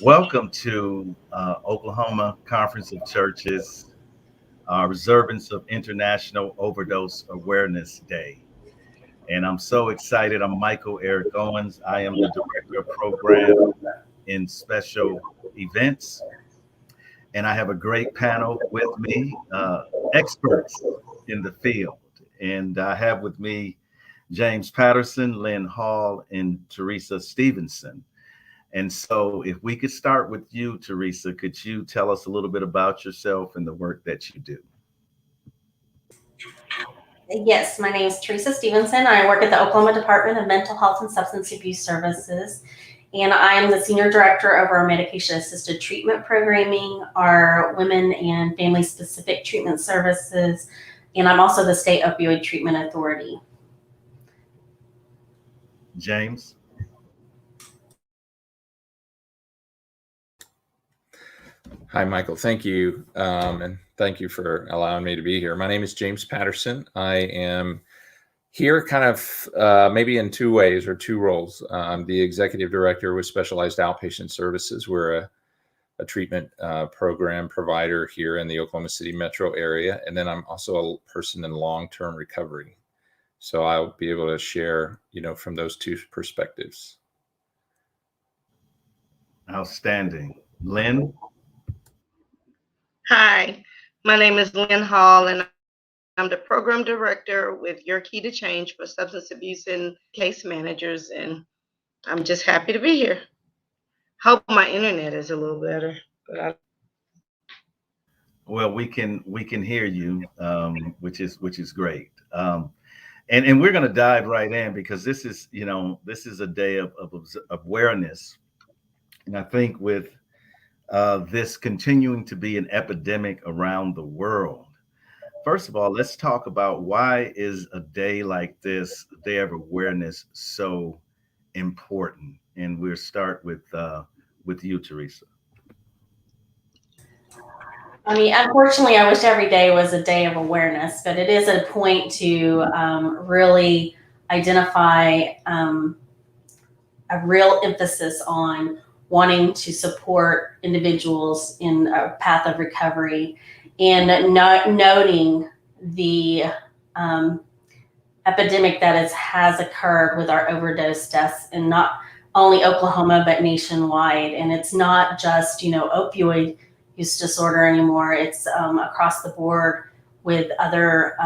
Welcome to Oklahoma Conference of Churches, Observance of International Overdose Awareness Day. And I'm so excited. I'm Michael Eric Owens. I am the Director of Program in Special Events. And I have a great panel with me, experts in the field. And I have with me James Patterson, Lynn Hall, and Teresa Stephenson. And so if we could start with you, Teresa, could you tell us a little bit about yourself and the work that you do? Yes, my name is Teresa Stephenson. I work at the Oklahoma Department of Mental Health and Substance Abuse Services, and I am the Senior Director of our Medication-Assisted Treatment Programming, our Women and Family-Specific Treatment Services, and I'm also the State Opioid Treatment Authority. James? Hi, Michael. Thank you. And thank you for allowing me to be here. My name is James Patterson. I am here kind of maybe in two ways or two roles. I'm the Executive Director with Specialized Outpatient Services. We're a treatment program provider here in the Oklahoma City metro area. And then I'm also a person in long-term recovery. So I'll be able to share, from those two perspectives. Outstanding. Lynn? Hi, my name is Lynn Hall, and I'm the Program Director with Your Key to Change for Substance Abuse and Case Managers, and I'm just happy to be here. Hope my internet is a little better. Well, we can hear you, which is great. And we're going to dive right in because this is a day of awareness, and I think with this continuing to be an epidemic around the world. First of all, let's talk about why is a day like this, a day of awareness, so important. And we'll start with you, Teresa. I mean, unfortunately, I wish every day was a day of awareness, but it is a point to really identify a real emphasis on wanting to support individuals in a path of recovery and noting the epidemic that has occurred with our overdose deaths in not only Oklahoma, but nationwide. And it's not just, opioid use disorder anymore. It's across the board with other,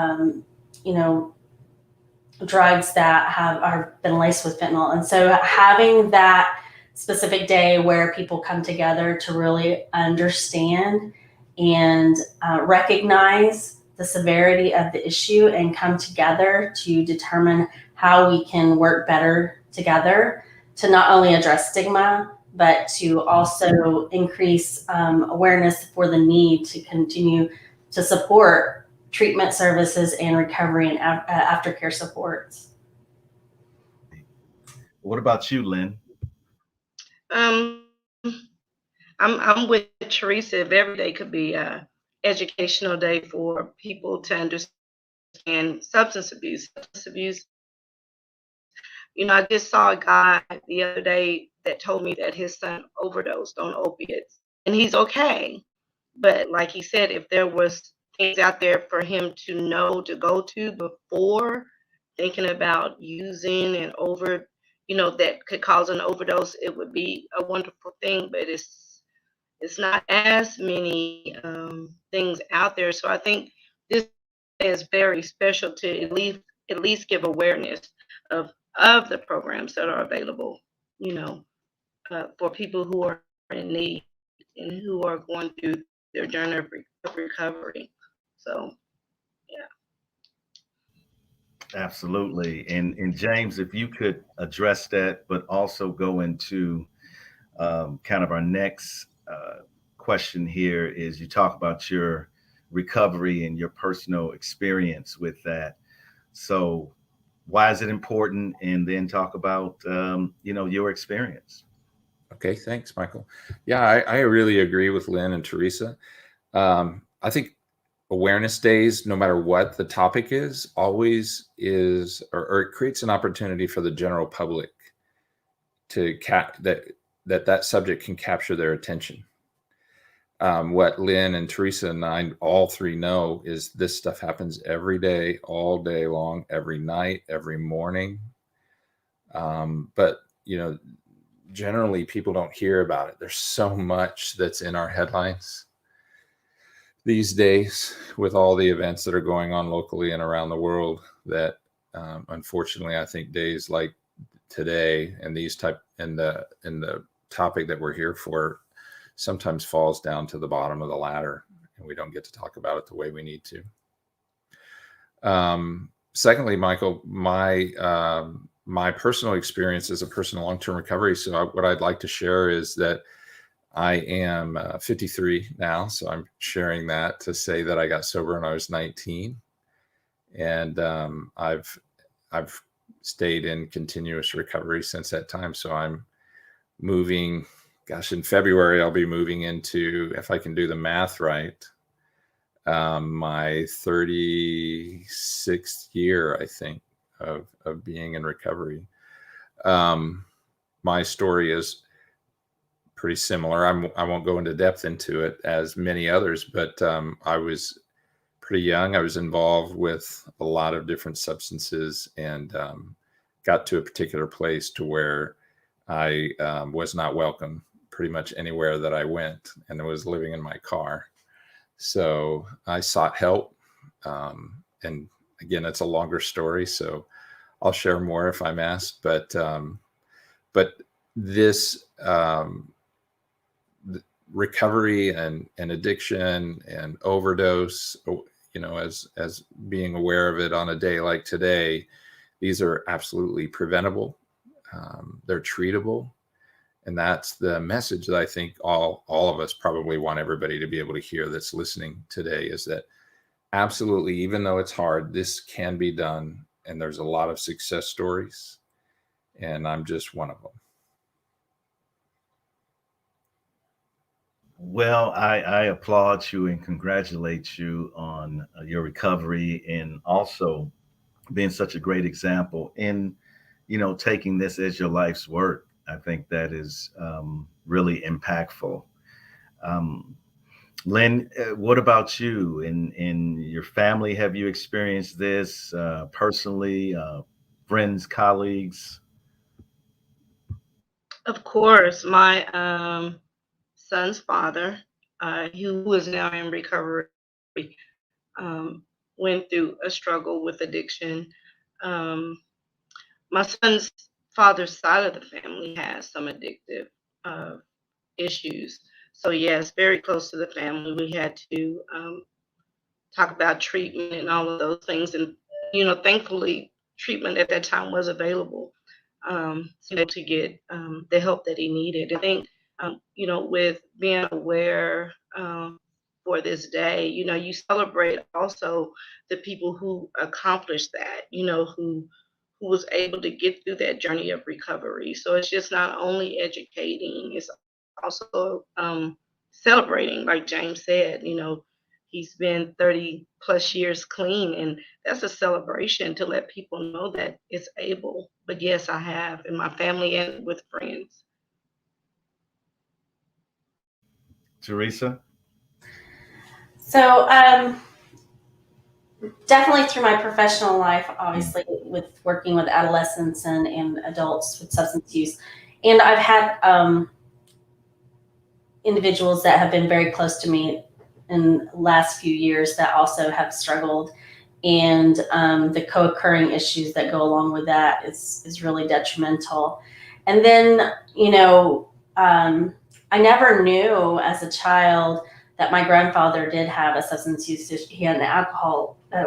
drugs that have been laced with fentanyl. And so having that specific day where people come together to really understand and recognize the severity of the issue and come together to determine how we can work better together to not only address stigma, but to also increase awareness for the need to continue to support treatment services and recovery and aftercare supports. What about you, Lynn? I'm with Teresa. If every day could be an educational day for people to understand substance abuse. I just saw a guy the other day that told me that his son overdosed on opiates, and he's okay. But like he said, if there was things out there for him to know to go to before thinking about using and that could cause an overdose, it would be a wonderful thing. But it's not as many things out there. So I think this is very special to at least give awareness of the programs that are available, for people who are in need and who are going through their journey of recovery. So, yeah. Absolutely. And James, if you could address that, but also go into kind of our next question here is you talk about your recovery and your personal experience with that. So why is it important? And then talk about, your experience. Okay, thanks, Michael. Yeah, I really agree with Lynn and Teresa. I think awareness days, no matter what the topic is, always is, or it creates an opportunity for the general public to that subject can capture their attention. What Lynn and Teresa and I all three know is this stuff happens every day, all day long, every night, every morning. But generally people don't hear about it. There's so much that's in our headlines these days with all the events that are going on locally and around the world that unfortunately I think days like today and the topic that we're here for sometimes falls down to the bottom of the ladder and we don't get to talk about it the way we need to. Secondly, Michael, my personal experience as a person in long-term recovery. So what I'd like to share is that I am 53 now, so I'm sharing that to say that I got sober when I was 19, and I've stayed in continuous recovery since that time. So I'm moving, in February I'll be moving into, if I can do the math right, my 36th year, I think, of being in recovery. My story is pretty similar. I won't go into depth into it as many others, but I was pretty young. I was involved with a lot of different substances and got to a particular place to where I was not welcome pretty much anywhere that I went, and I was living in my car. So I sought help. And again, it's a longer story, so I'll share more if I'm asked, but this recovery and addiction and overdose, as being aware of it on a day like today, these are absolutely preventable. They're treatable. And that's the message that I think all of us probably want everybody to be able to hear that's listening today, is that absolutely, even though it's hard, this can be done. And there's a lot of success stories, and I'm just one of them. Well, I applaud you and congratulate you on your recovery, and also being such a great example in, taking this as your life's work. I think that is really impactful. Lynn, what about you? In your family, have you experienced this personally? Friends, colleagues? Of course, my son's father, who is now in recovery, went through a struggle with addiction. My son's father's side of the family has some addictive issues. So yes, very close to the family. We had to talk about treatment and all of those things. And, thankfully, treatment at that time was available to get the help that he needed. I think, with being aware for this day, you celebrate also the people who accomplished that, who was able to get through that journey of recovery. So it's just not only educating, it's also celebrating, like James said, he's been 30 plus years clean, and that's a celebration to let people know that it's able. But yes, I have in my family and with friends. Teresa? So, definitely through my professional life, obviously with working with adolescents and adults with substance use. And I've had individuals that have been very close to me in the last few years that also have struggled. And the co-occurring issues that go along with that is really detrimental. And then, I never knew as a child that my grandfather did have a substance use issue. He had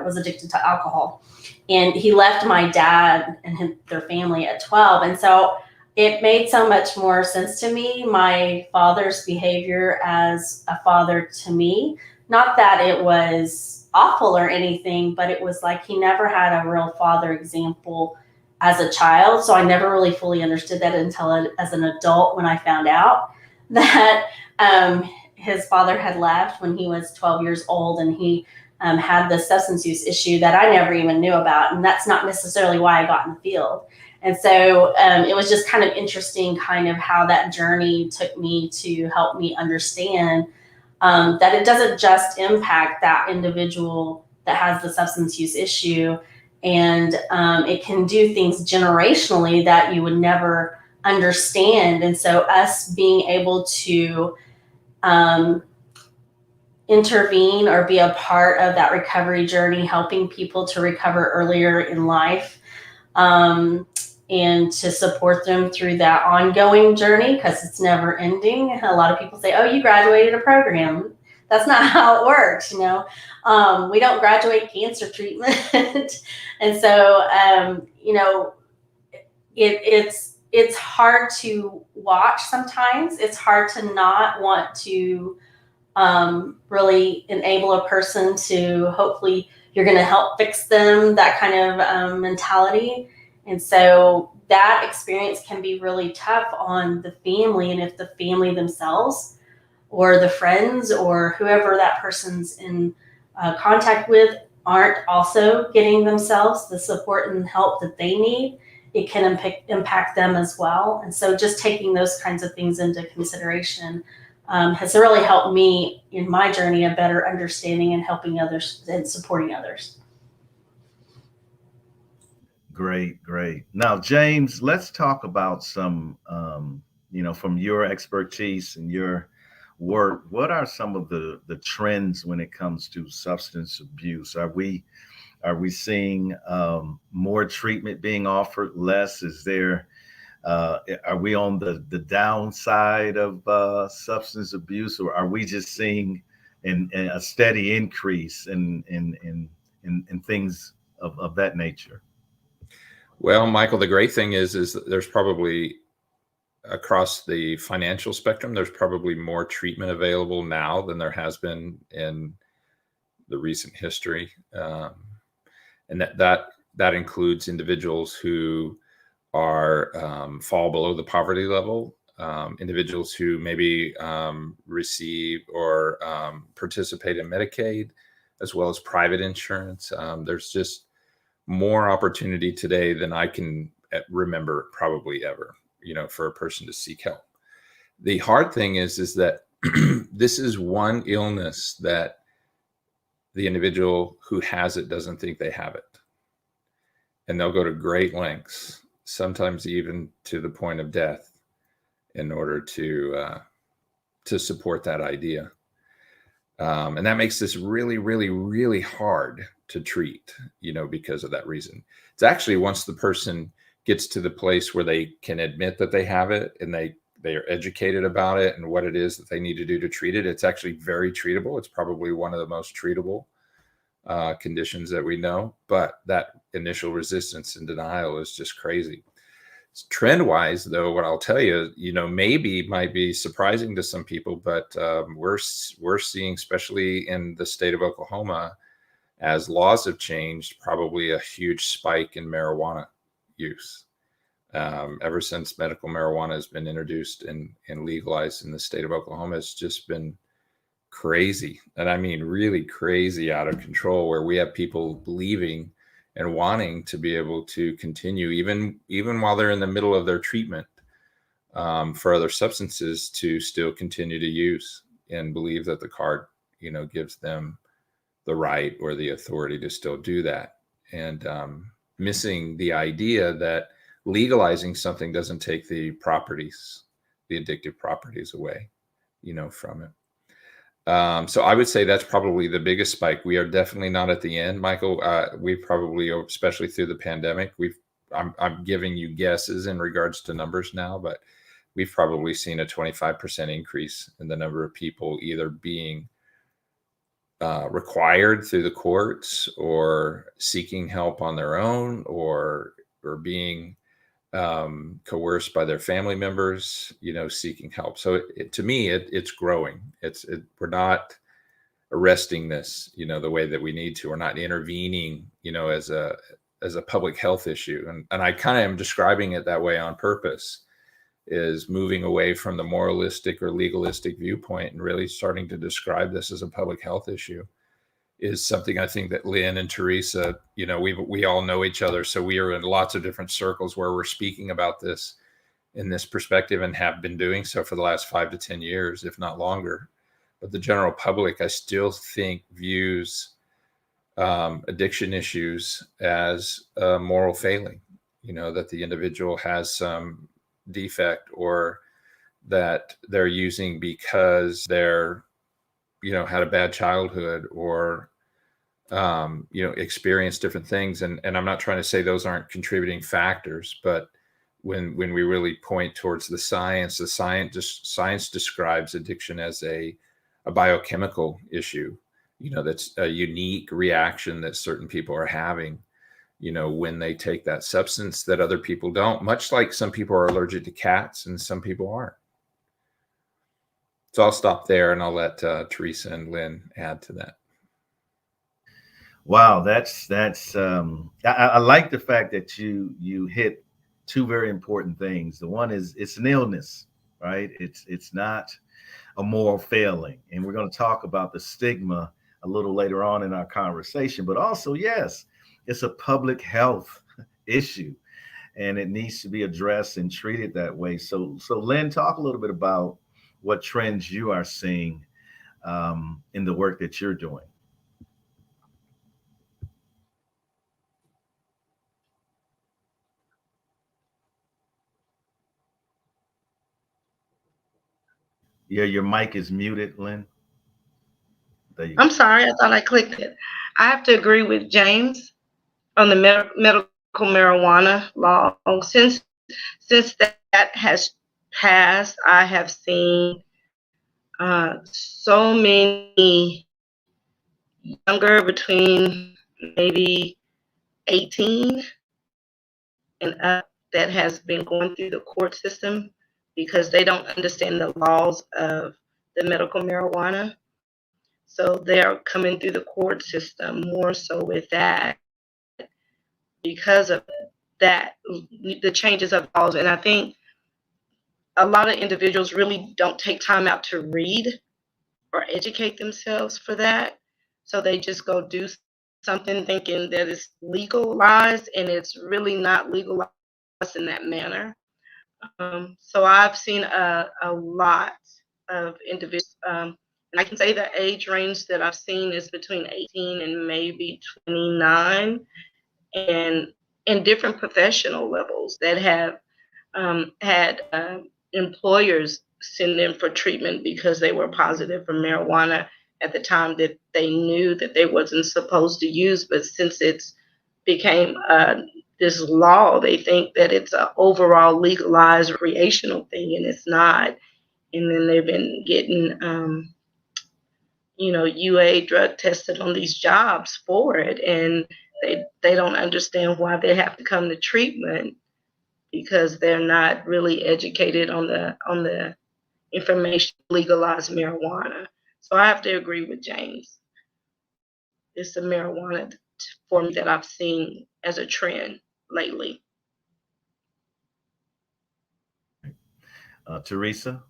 was addicted to alcohol, and he left my dad and their family at 12. And so it made so much more sense to me, my father's behavior as a father to me. Not that it was awful or anything, but it was like he never had a real father example as a child. So I never really fully understood that until as an adult, when I found out that his father had left when he was 12 years old, and he had this substance use issue that I never even knew about. And that's not necessarily why I got in the field. And so it was just kind of interesting kind of how that journey took me to help me understand that it doesn't just impact that individual that has the substance use issue. And it can do things generationally that you would never understand. And so us being able to intervene or be a part of that recovery journey, helping people to recover earlier in life, and to support them through that ongoing journey, because it's never ending. A lot of people say, oh, you graduated a program. That's not how it works, you know. We don't graduate cancer treatment. And so, you know, it's hard to watch sometimes. It's hard to not want to really enable a person to, hopefully you're going to help fix them, that kind of mentality. And so that experience can be really tough on the family. And if the family themselves or the friends or whoever that person's in contact with aren't also getting themselves the support and help that they need, it can impact them as well. And so just taking those kinds of things into consideration has really helped me in my journey, a better understanding and helping others and supporting others. Great, great. Now, James, let's talk about some, you know, from your expertise and your work, what are some of the trends when it comes to substance abuse? Are we seeing more treatment being offered, less? Is there, are we on the downside of substance abuse, or are we just seeing a steady increase in things of that nature? Well, Michael, the great thing is that there's probably, across the financial spectrum, there's probably more treatment available now than there has been in the recent history. And that includes individuals who are fall below the poverty level, individuals who maybe receive or participate in Medicaid, as well as private insurance. There's just more opportunity today than I can remember probably ever, you know, for a person to seek help. The hard thing is that this is one illness that the individual who has it doesn't think they have it. And they'll go to great lengths, sometimes even to the point of death, in order to support that idea. And that makes this really, really, really hard to treat, you know, because of that reason. It's actually, once the person gets to the place where they can admit that they have it and they are educated about it and what it is that they need to do to treat it, it's actually very treatable. It's probably one of the most treatable conditions that we know, but that initial resistance and denial is just crazy. Trend wise, though, what I'll tell you, you know, might be surprising to some people, but we're seeing, especially in the state of Oklahoma, as laws have changed, probably a huge spike in marijuana use. Ever since medical marijuana has been introduced and legalized in the state of Oklahoma, it's just been crazy. And I mean, really crazy, out of control, where we have people believing and wanting to be able to continue, even while they're in the middle of their treatment for other substances, to still continue to use and believe that the card, you know, gives them the right or the authority to still do that. And missing the idea that legalizing something doesn't take the properties, the addictive properties away, you know, from it. So I would say that's probably the biggest spike. We are definitely not at the end, Michael. We probably, especially through the pandemic, I'm giving you guesses in regards to numbers now, but we've probably seen a 25% increase in the number of people either being required through the courts or seeking help on their own, or being coerced by their family members, you know, seeking help. So to me, it's growing. We're not arresting this, you know, the way that we need to. We're not intervening, you know, as a public health issue. And I kind of am describing it that way on purpose, is moving away from the moralistic or legalistic viewpoint and really starting to describe this as a public health issue. is something I think that Lynn and Teresa, we all know each other. So we are in lots of different circles where we're speaking about this in this perspective and have been doing so for the last 5 to 10 years, if not longer. But the general public, I still think, views addiction issues as a moral failing, that the individual has some defect, or that they're using because they're, had a bad childhood, or, experienced different things. And I'm not trying to say those aren't contributing factors, but when we really point towards the science describes addiction as a biochemical issue, that's a unique reaction that certain people are having, when they take that substance that other people don't, much like some people are allergic to cats and some people aren't. So I'll stop there and I'll let Teresa and Lynn add to that. Wow, that's I like the fact that you hit two very important things. The one is it's an illness, right? It's not a moral failing, and we're going to talk about the stigma a little later on in our conversation. But also, yes, it's a public health issue, and it needs to be addressed and treated that way. So Lynn, talk a little bit about what trends you are seeing in the work that you're doing. Yeah, your mic is muted, Lynn. I'm sorry, I thought I clicked it. I have to agree with James on the medical marijuana law. Since that has passed, I have seen so many younger, between maybe 18 and up, that has been going through the court system because they don't understand the laws of the medical marijuana. So they're coming through the court system more so with that, because of that, the changes of laws. And I think a lot of individuals really don't take time out to read or educate themselves for that. So they just go do something thinking that it's legalized, and it's really not legalized in that manner. So I've seen a lot of individuals, and I can say the age range that I've seen is between 18 and maybe 29, and in different professional levels that have had employers send them for treatment because they were positive for marijuana at the time that they knew that they wasn't supposed to use. But since it's became this law, they think that it's an overall legalized recreational thing, and it's not. And then they've been getting UA drug tested on these jobs for it, and they don't understand why they have to come to treatment, because they're not really educated on the information legalized marijuana. So I have to agree with James. It's the marijuana for me that I've seen as a trend lately. Teresa?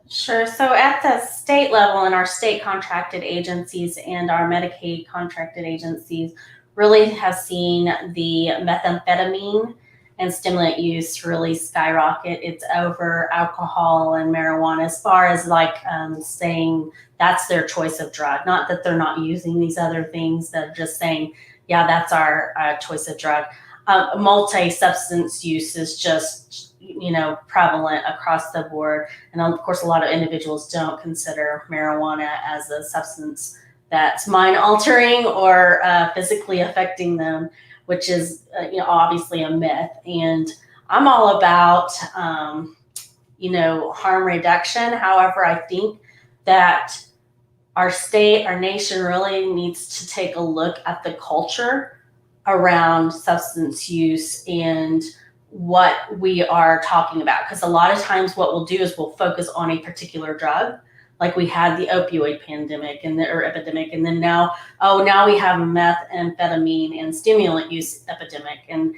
Sure. So at the state level, in our state contracted agencies and our Medicaid contracted agencies, really have seen the methamphetamine and stimulant use really skyrocket. It's over alcohol and marijuana, as far as saying that's their choice of drug. Not that they're not using these other things, they're just saying, yeah, that's our choice of drug. Multi-substance use is just prevalent across the board. And of course, a lot of individuals don't consider marijuana as a substance that's mind altering or physically affecting them, which is, obviously a myth. And I'm all about, harm reduction. However, I think that our state, our nation really needs to take a look at the culture around substance use and what we are talking about. Because a lot of times what we'll do is we'll focus on a particular drug. Like we had the opioid pandemic or epidemic, and then now we have a methamphetamine and stimulant use epidemic. And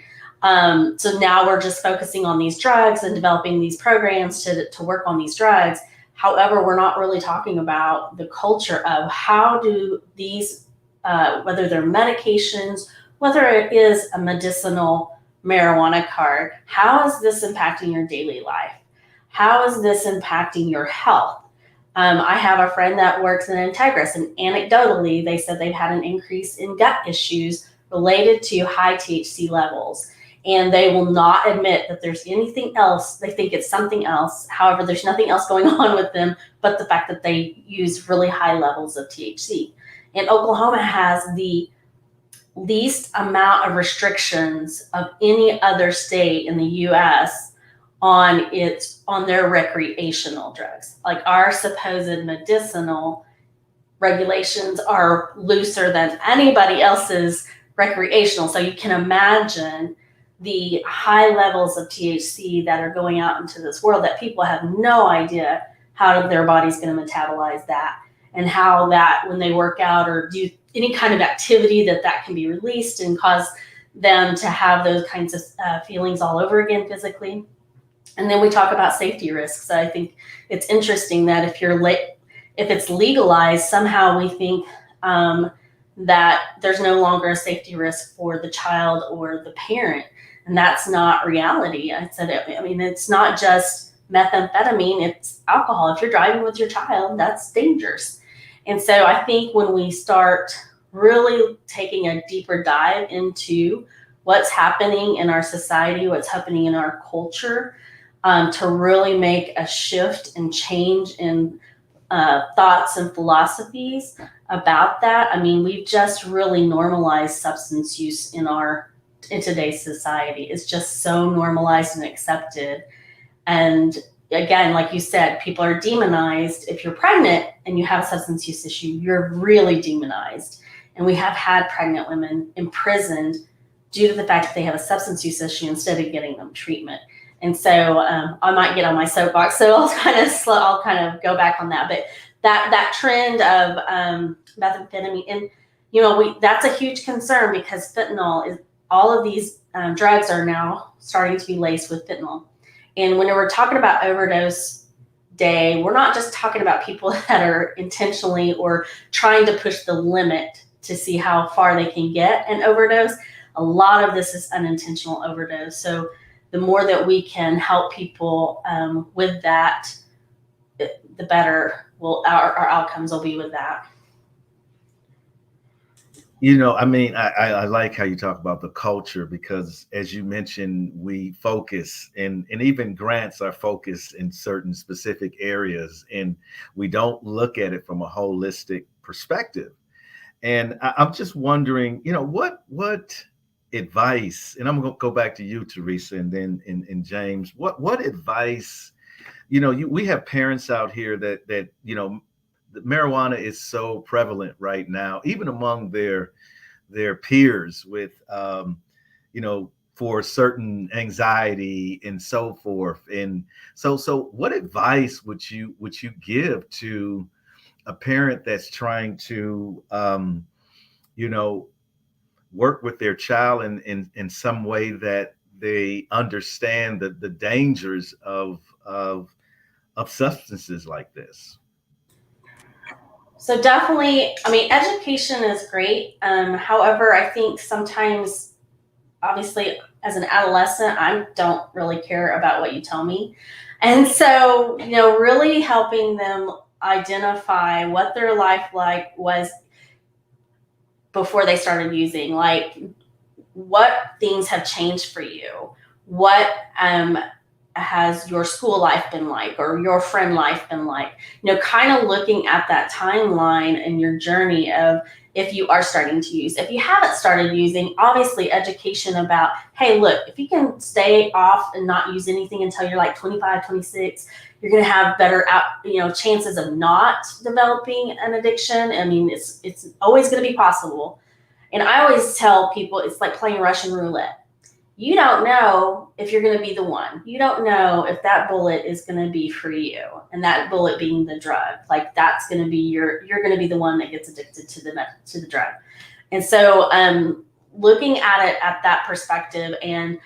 so now we're just focusing on these drugs and developing these programs to work on these drugs. However, we're not really talking about the culture of how do these, whether they're medications, whether it is a medicinal marijuana card, how is this impacting your daily life? How is this impacting your health? I have a friend that works in Integris, and anecdotally, they said they've had an increase in gut issues related to high THC levels. And they will not admit that there's anything else. They think it's something else. However, there's nothing else going on with them but the fact that they use really high levels of THC. And Oklahoma has the least amount of restrictions of any other state in the US on their recreational drugs. Like our supposed medicinal regulations are looser than anybody else's recreational. So you can imagine the high levels of THC that are going out into this world that people have no idea how their body's going to metabolize that, and how that when they work out or do any kind of activity that can be released and cause them to have those kinds of feelings all over again physically. And then we talk about safety risks. I think it's interesting that if it's legalized, somehow we think that there's no longer a safety risk for the child or the parent. And that's not reality. It's not just methamphetamine, it's alcohol. If you're driving with your child, that's dangerous. And so I think when we start really taking a deeper dive into what's happening in our society, what's happening in our culture, to really make a shift and change in thoughts and philosophies about that. I mean, we've just really normalized substance use in today's society. It's just so normalized and accepted. And again, like you said, people are demonized. If you're pregnant and you have a substance use issue, you're really demonized. And we have had pregnant women imprisoned due to the fact that they have a substance use issue instead of getting them treatment. And so I might get on my soapbox, so I'll kind of go back on that. But that trend of methamphetamine, and that's a huge concern because fentanyl is, all of these drugs are now starting to be laced with fentanyl. And when we're talking about Overdose Day, we're not just talking about people that are intentionally or trying to push the limit to see how far they can get an overdose. A lot of this is unintentional overdose. So the more that we can help people with that, the better our outcomes will be with that. I like how you talk about the culture, because as you mentioned, we focus and even grants are focused in certain specific areas, and we don't look at it from a holistic perspective. And I'm just wondering, what advice, and I'm going to go back to you, Teresa, and then and James, what advice, we have parents out here that marijuana is so prevalent right now, even among their peers with, for certain anxiety and so forth. And so what advice would you give to a parent that's trying to, work with their child in some way that they understand the dangers of substances like this? So definitely, education is great. However, I think sometimes, obviously, as an adolescent, I don't really care about what you tell me. And so, really helping them identify what their life was before they started using, like what things have changed for you, what has your school life been like, or your friend life been like, kind of looking at that timeline and your journey of if you are starting to use. If you haven't started using, obviously education about, hey, look, if you can stay off and not use anything until you're like 25, 26, you're going to have better chances of not developing an addiction. It's always going to be possible. And I always tell people it's like playing Russian roulette. You don't know if you're going to be the one. You don't know if that bullet is going to be for you, and that bullet being the drug. Like that's going to be you're going to be the one that gets addicted to the drug. And so looking at it at that perspective, and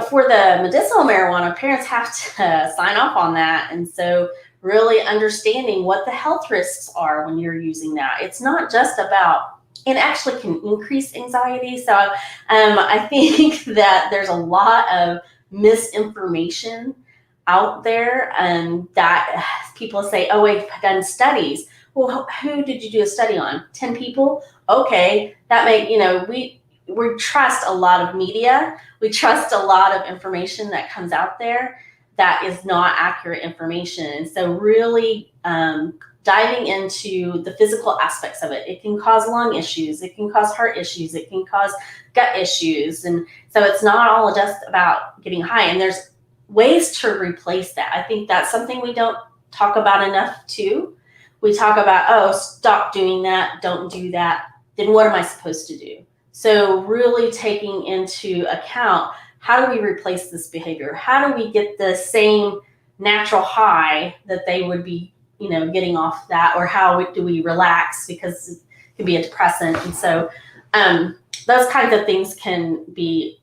for the medicinal marijuana, parents have to sign off on that. And so really understanding what the health risks are when you're using that. It's not just about, it actually can increase anxiety. So I think that there's a lot of misinformation out there, that people say, oh, we've done studies. Well, who did you do a study on? 10 people? Okay, that may, we trust a lot of media. We trust a lot of information that comes out there that is not accurate information. And so really diving into the physical aspects of it. It can cause lung issues. It can cause heart issues. It can cause gut issues. And so it's not all just about getting high. And there's ways to replace that. I think that's something we don't talk about enough too. We talk about, oh, stop doing that. Don't do that. Then what am I supposed to do? So really taking into account, how do we replace this behavior? How do we get the same natural high that they would be, getting off that? Or how do we relax, because it can be a depressant? And so those kinds of things can be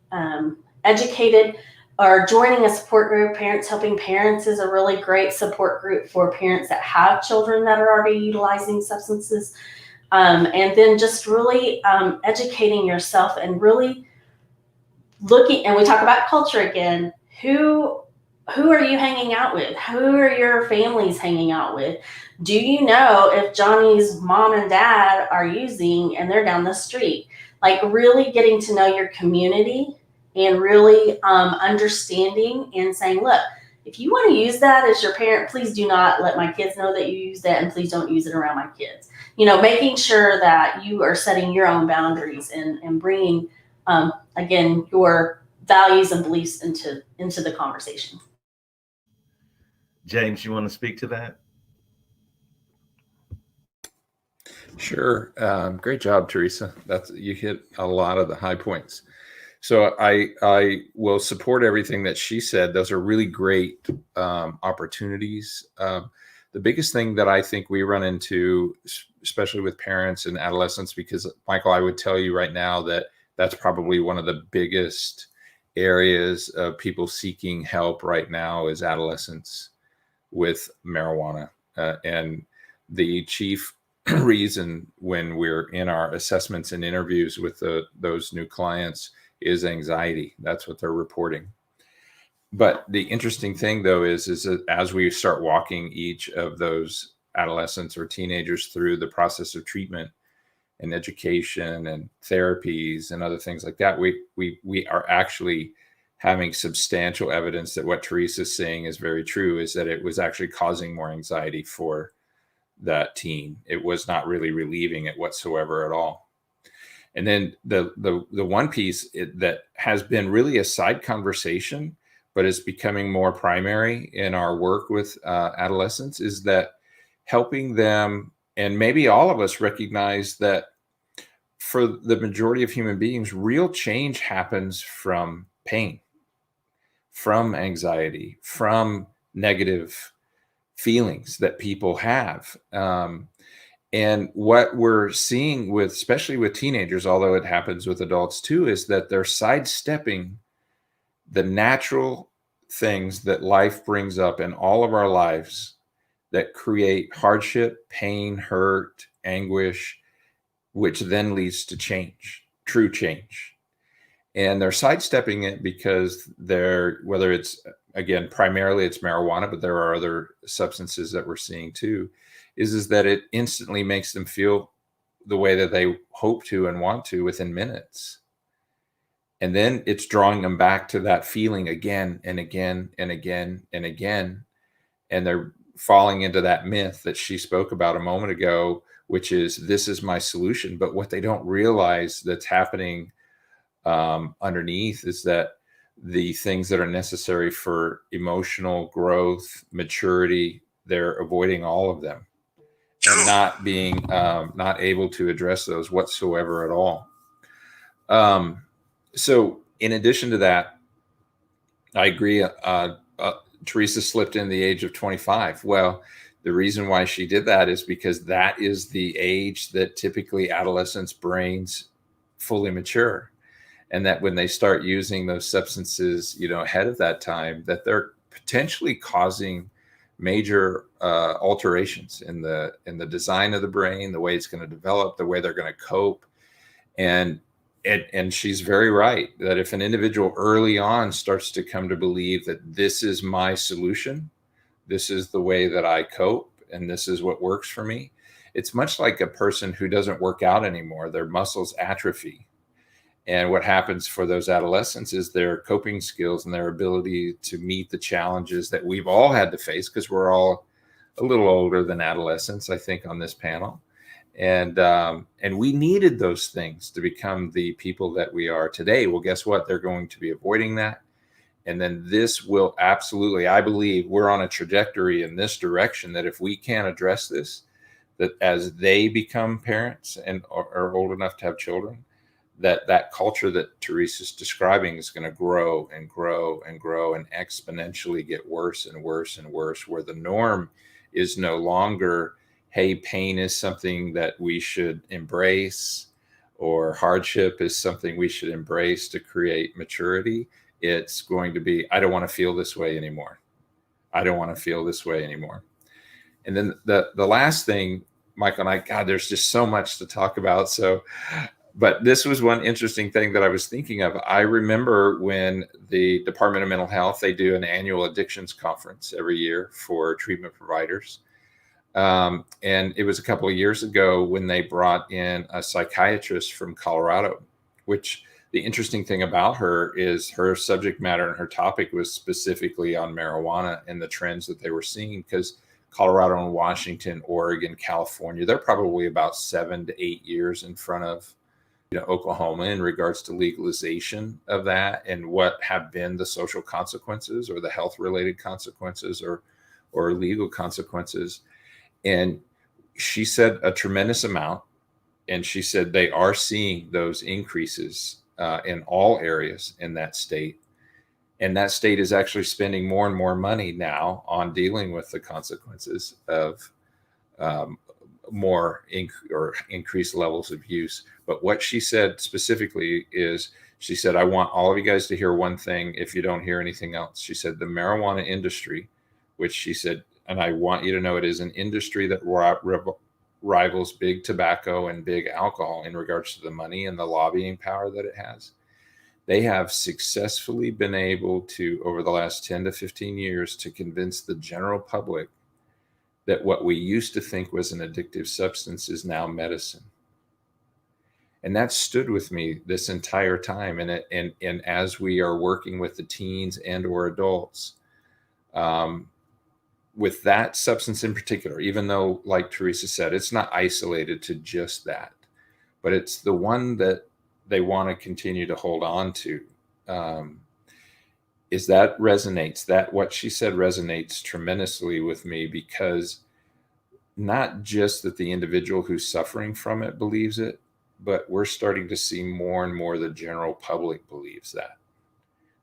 educated, or joining a support group. Parents Helping Parents is a really great support group for parents that have children that are already utilizing substances. And then just really educating yourself and really looking, and we talk about culture again. Who are you hanging out with? Who are your families hanging out with? Do you know if Johnny's mom and dad are using and they're down the street? Like really getting to know your community and really understanding and saying, look, if you want to use that as your parent, please do not let my kids know that you use that, and please don't use it around my kids. Making sure that you are setting your own boundaries and bringing, again, your values and beliefs into the conversation. James, you want to speak to that? Sure. Great job, Teresa. You hit a lot of the high points. So I will support everything that she said. Those are really great opportunities. The biggest thing that I think we run into, especially with parents and adolescents, because Michael, I would tell you right now that that's probably one of the biggest areas of people seeking help right now is adolescents with marijuana. And the chief reason when we're in our assessments and interviews with those new clients is anxiety. That's what they're reporting. But the interesting thing, though, is that as we start walking each of those adolescents or teenagers through the process of treatment and education and therapies and other things like that, we are actually having substantial evidence that what Teresa's saying is very true, is that it was actually causing more anxiety for that teen. It was not really relieving it whatsoever at all. And then the one piece that has been really a side conversation, but is becoming more primary in our work with adolescents, is that helping them, and maybe all of us recognize that for the majority of human beings, real change happens from pain, from anxiety, from negative feelings that people have. And what we're seeing with, especially with teenagers, although it happens with adults too, is that they're sidestepping the natural things that life brings up in all of our lives that create hardship, pain, hurt, anguish, which then leads to change, true change. And they're sidestepping it because whether it's, again, primarily it's marijuana, but there are other substances that we're seeing too, is that it instantly makes them feel the way that they hope to and want to within minutes. And then it's drawing them back to that feeling again and again and again and again. And they're falling into that myth that she spoke about a moment ago, which is, this is my solution. But what they don't realize that's happening underneath is that the things that are necessary for emotional growth, maturity, they're avoiding all of them and not being not able to address those whatsoever at all. So in addition to that, I agree. Teresa slipped in the age of 25. Well, the reason why she did that is because that is the age that typically adolescents' brains fully mature. And that when they start using those substances, ahead of that time, that they're potentially causing major alterations in the design of the brain, the way it's going to develop, the way they're going to cope. And she's very right that if an individual early on starts to come to believe that this is my solution, this is the way that I cope, and this is what works for me, it's much like a person who doesn't work out anymore. Their muscles atrophy. And what happens for those adolescents is their coping skills and their ability to meet the challenges that we've all had to face, because we're all a little older than adolescents, I think, on this panel. And we needed those things to become the people that we are today. Well, guess what? They're going to be avoiding that. And then this will absolutely, I believe we're on a trajectory in this direction that if we can't address this, that as they become parents and are old enough to have children, that culture that Teresa's describing is going to grow and grow and grow and exponentially get worse and worse and worse, where the norm is no longer, hey, pain is something that we should embrace, or hardship is something we should embrace to create maturity. It's going to be, I don't want to feel this way anymore. I don't want to feel this way anymore. And then the last thing, Michael and I, God, there's just so much to talk about. So, but this was one interesting thing that I was thinking of. I remember when the Department of Mental Health, they do an annual addictions conference every year for treatment providers. And it was a couple of years ago when they brought in a psychiatrist from Colorado, which the interesting thing about her is her subject matter and her topic was specifically on marijuana and the trends that they were seeing, because Colorado and Washington, Oregon, California, they're probably about 7 to 8 years in front of Oklahoma in regards to legalization of that, and what have been the social consequences or the health related consequences or legal consequences. And she said a tremendous amount. And she said they are seeing those increases in all areas in that state. And that state is actually spending more and more money now on dealing with the consequences of increased levels of use. But what she said specifically is, she said, I want all of you guys to hear one thing if you don't hear anything else. She said the marijuana industry, which she said, and I want you to know it is an industry that rivals big tobacco and big alcohol in regards to the money and the lobbying power that it has. They have successfully been able to, over the last 10 to 15 years, to convince the general public that what we used to think was an addictive substance is now medicine. And that stood with me this entire time. And as we are working with the teens and or adults, with that substance in particular, even though, like Teresa said, it's not isolated to just that, but it's the one that they want to continue to hold on to, is that resonates, that what she said resonates tremendously with me, because not just that the individual who's suffering from it believes it, but we're starting to see more and more the general public believes that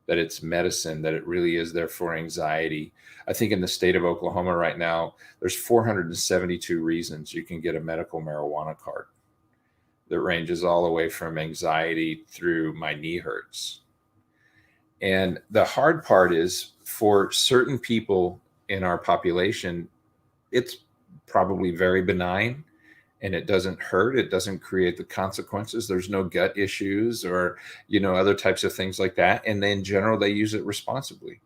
it's medicine, that it really is there for anxiety. I think in the state of Oklahoma right now, there's 472 reasons you can get a medical marijuana card that ranges all the way from anxiety through my knee hurts. And the hard part is, for certain people in our population, it's probably very benign and it doesn't hurt. It doesn't create the consequences. There's no gut issues or, other types of things like that. And in general, they use it responsibly.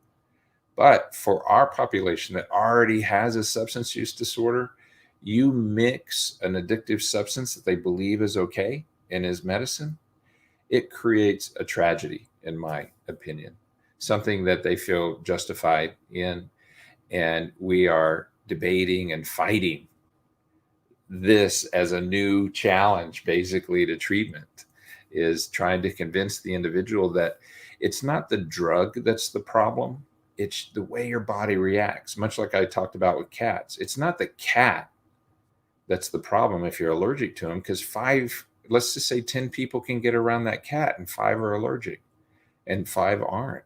But for our population that already has a substance use disorder, you mix an addictive substance that they believe is okay and is medicine, it creates a tragedy, in my opinion, something that they feel justified in. And we are debating and fighting this as a new challenge, basically, to treatment, is trying to convince the individual that it's not the drug that's the problem. It's the way your body reacts, much like I talked about with cats. It's not the cat that's the problem if you're allergic to them, because let's just say 10 people can get around that cat and 5 are allergic and 5 aren't.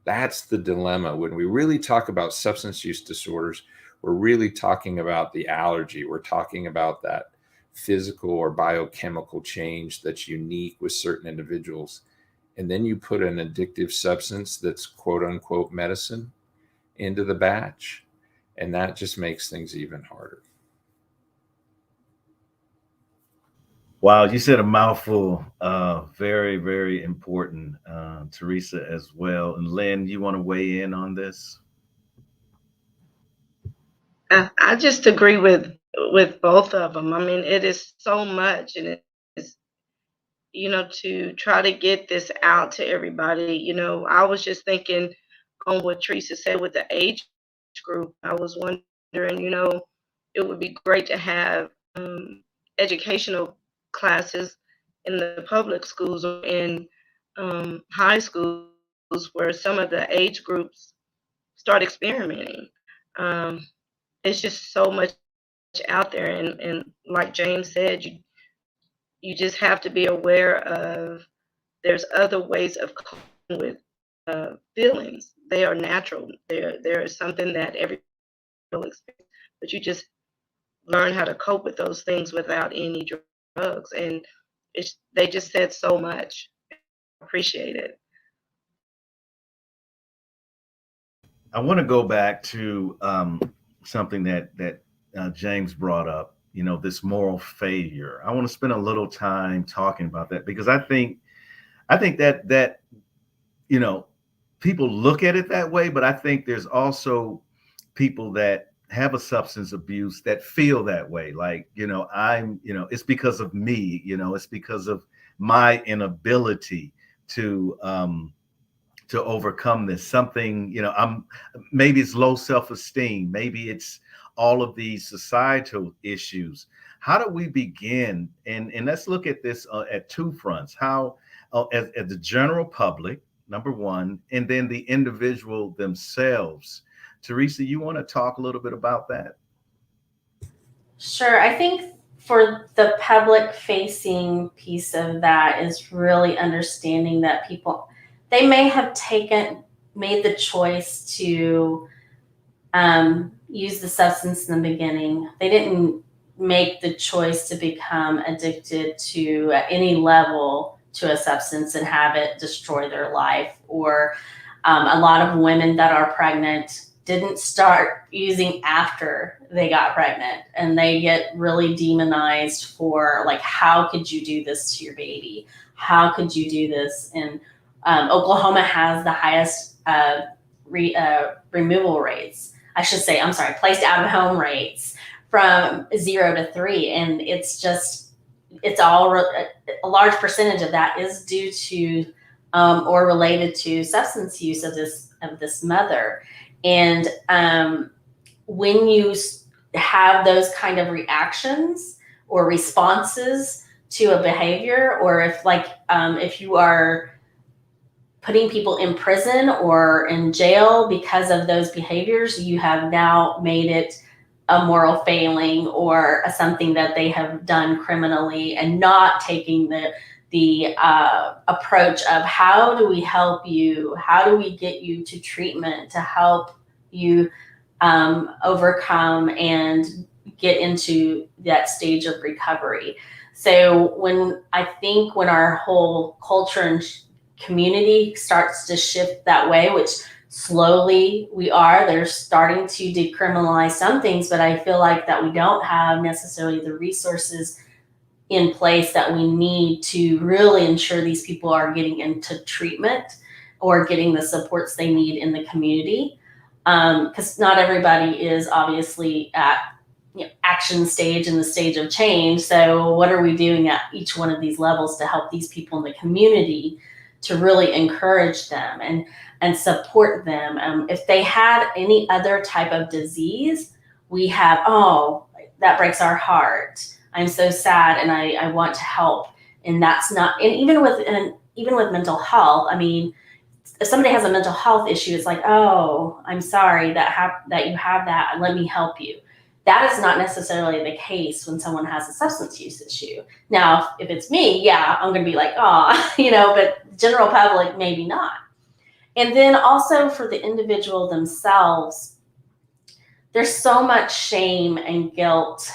That's the dilemma. When we really talk about substance use disorders, we're really talking about the allergy. We're talking about that physical or biochemical change that's unique with certain individuals. And then you put an addictive substance that's quote unquote medicine into the batch. And that just makes things even harder. Wow, you said a mouthful. Very, very important, Teresa, as well. And Lynn, you want to weigh in on this? I just agree with both of them. I mean, it is so much, and it is, to try to get this out to everybody. I was just thinking on what Teresa said with the age group. I was wondering, it would be great to have educational classes in the public schools or in high schools where some of the age groups start experimenting. Um, it's just so much out there, and like James said, you just have to be aware of there's other ways of coping with feelings. They are natural. There is something that every will experience, but you just learn how to cope with those things without any drugs. And they just said so much. Appreciate it. I want to go back to something that James brought up. This moral failure. I want to spend a little time talking about that because I think that people look at it that way, but I think there's also people that have a substance abuse that feel that way. Like, it's because of me. It's because of my inability to overcome this. Something, maybe it's low self-esteem, maybe it's all of these societal issues. How do we begin? And let's look at this at two fronts. How as the general public, number one, and then the individual themselves. Teresa, you want to talk a little bit about that? Sure. I think for the public facing piece of that is really understanding that people, they may have made the choice to use the substance in the beginning. They didn't make the choice to become addicted to at any level to a substance and have it destroy their life. Or a lot of women that are pregnant didn't start using after they got pregnant, and they get really demonized for like, how could you do this to your baby? How could you do this? And Oklahoma has the highest removal rates. I should say, I'm sorry, placed out of home rates from 0 to 3. And it's all a large percentage of that is due to or related to substance use of this mother. And when you have those kind of reactions or responses to a behavior, or if you are putting people in prison or in jail because of those behaviors, you have now made it a moral failing or something that they have done criminally, and not taking the approach of how do we help you? How do we get you to treatment to help you overcome and get into that stage of recovery? So when our whole culture and community starts to shift that way, which slowly they're starting to decriminalize some things, but I feel like that we don't have necessarily the resources in place that we need to really ensure these people are getting into treatment or getting the supports they need in the community. Because not everybody is obviously at action stage and the stage of change. So what are we doing at each one of these levels to help these people in the community to really encourage them and support them? If they had any other type of disease, we have, that breaks our heart. I'm so sad, and I want to help. And that's not, and even with mental health, I mean, if somebody has a mental health issue, it's like, oh, I'm sorry that you have that, and let me help you. That is not necessarily the case when someone has a substance use issue. Now, if it's me, yeah, I'm going to be like, but general public, maybe not. And then also for the individual themselves, there's so much shame and guilt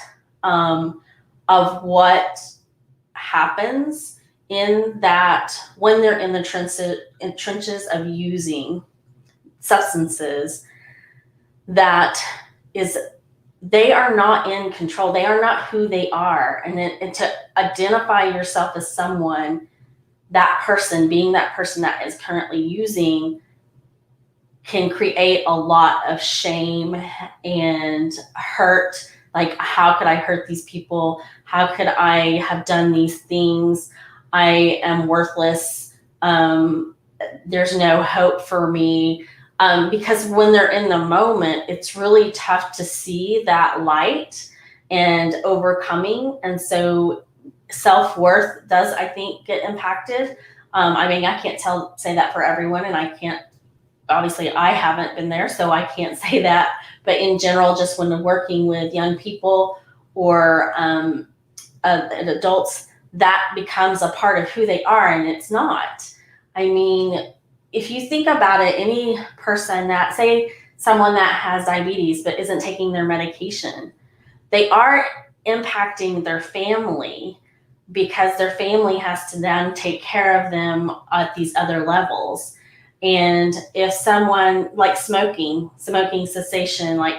of what happens in that when they're in the trenches of using substances, that is they are not in control. They are not who they are. And to identify yourself as someone, that person, being that person that is currently using, can create a lot of shame and hurt. Like, how could I hurt these people? How could I have done these things? I am worthless. There's no hope for me. Because when they're in the moment, it's really tough to see that light and overcoming. And so self-worth does, I think, get impacted. I mean, I can't say that for everyone, and I can't, obviously I haven't been there, so I can't say that. But in general, just when working with young people or adults, that becomes a part of who they are, and it's not. I mean, if you think about it, any person that, say someone that has diabetes but isn't taking their medication, they are impacting their family, because their family has to then take care of them at these other levels. And if someone, like smoking cessation, like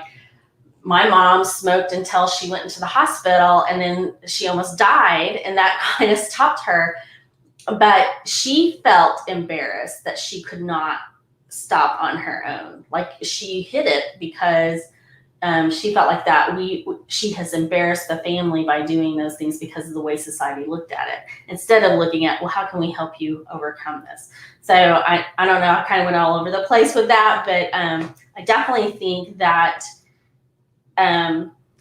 my mom smoked until she went into the hospital, and then she almost died, and that kind of stopped her. But she felt embarrassed that she could not stop on her own. Like, she hid it because she felt like that she has embarrassed the family by doing those things because of the way society looked at it, instead of looking at, well, how can we help you overcome this? So I don't know, I kind of went all over the place with that, but I definitely think that